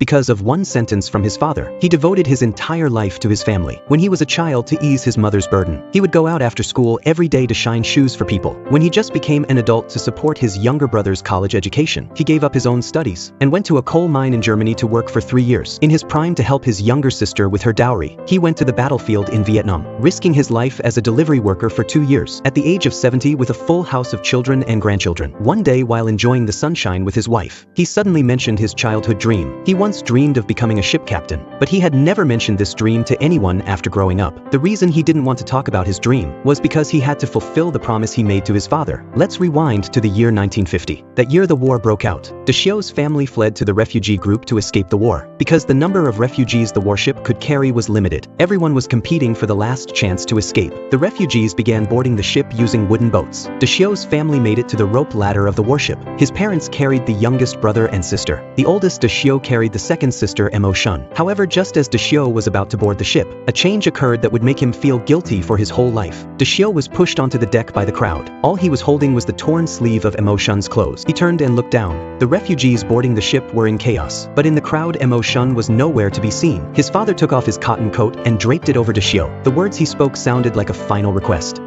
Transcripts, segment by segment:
because of one sentence from his father. He devoted his entire life to his family. When he was a child, to ease his mother's burden, he would go out after school every day to shine shoes for people. When he just became an adult, to support his younger brother's college education, he gave up his own studies and went to a coal mine in Germany to work for 3 years. In his prime, to help his younger sister with her dowry, he went to the battlefield in Vietnam, risking his life as a delivery worker for 2 years. At the age of 70, with a full house of children and grandchildren, one day while enjoying the sunshine with his wife, he suddenly mentioned his childhood dream. He once dreamed of becoming a ship captain, but he had never mentioned this dream to anyone after growing up. The reason he didn't want to talk about his dream was because he had to fulfill the promise he made to his father. Let's rewind to the year 1950. That year the war broke out. Deokso's family fled to the refugee group to escape the war. Because the number of refugees the warship could carry was limited, everyone was competing for the last chance to escape. The refugees began boarding the ship using wooden boats. Deokso's family made it to the rope ladder of the warship. His parents carried the youngest brother and sister. The oldest Deokso carried the second sister, Mo Shun. However, just as Deokso was about to board the ship, a change occurred that would make him feel guilty for his whole life. Deokso was pushed onto the deck by the crowd. All he was holding was the torn sleeve of Mo Shun's clothes. He turned and looked down. The refugees boarding the ship were in chaos, but in the crowd Mo Shun was nowhere to be seen. His father took off his cotton coat and draped it over Deokso. The words he spoke sounded like a final request.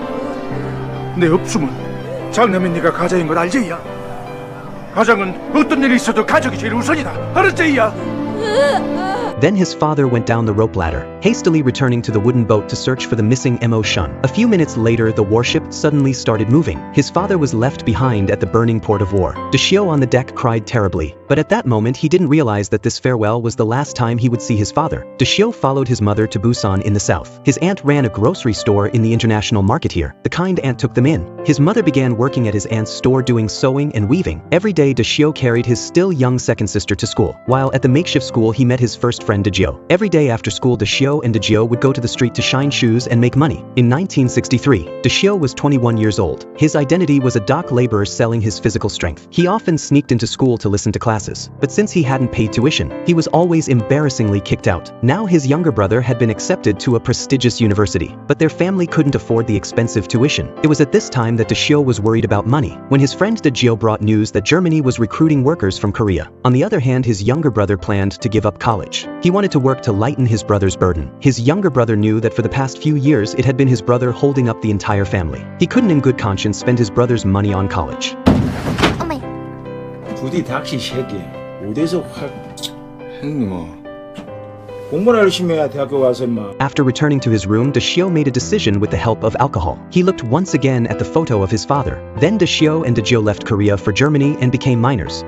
내 없음은 장남인 네가 가장인 걸 알지, 야? 가장은 어떤 일이 있어도 가족이 제일 우선이다. 알았지, 야? Then his father went down the rope ladder, hastily returning to the wooden boat to search for the missing Mo Shun. A few minutes later, the warship suddenly started moving. His father was left behind at the burning port of war. Deokso on the deck cried terribly, but at that moment he didn't realize that this farewell was the last time he would see his father. Deokso followed his mother to Busan in the south. His aunt ran a grocery store in the international market here. The kind aunt took them in. His mother began working at his aunt's store doing sewing and weaving. Every day Deokso carried his still young second sister to school. While at the makeshift school, he met his first friend Deokso. Every day after school, Deokso and Deokso would go to the street to shine shoes and make money. In 1963, Deokso was 21 years old. His identity was a dock laborer selling his physical strength. He often sneaked into school to listen to classes, but since he hadn't paid tuition, he was always embarrassingly kicked out. Now his younger brother had been accepted to a prestigious university, but their family couldn't afford the expensive tuition. It was at this time that Deokso was worried about money, when his friend Deokso brought news that Germany was recruiting workers from Korea. On the other hand, his younger brother planned to give up college. He wanted to work to lighten his brother's burden. His younger brother knew that for the past few years it had been his brother holding up the entire family. He couldn't in good conscience spend his brother's money on college. 어머. 부디 닥치 새끼. 어디서 확 형님 뭐 공부나 열심히 해야 대학교 가서 임마. After returning to his room, Deokso made a decision with the help of alcohol. He looked once again at the photo of his father. Then Deokso and Deokso left Korea for Germany and became miners.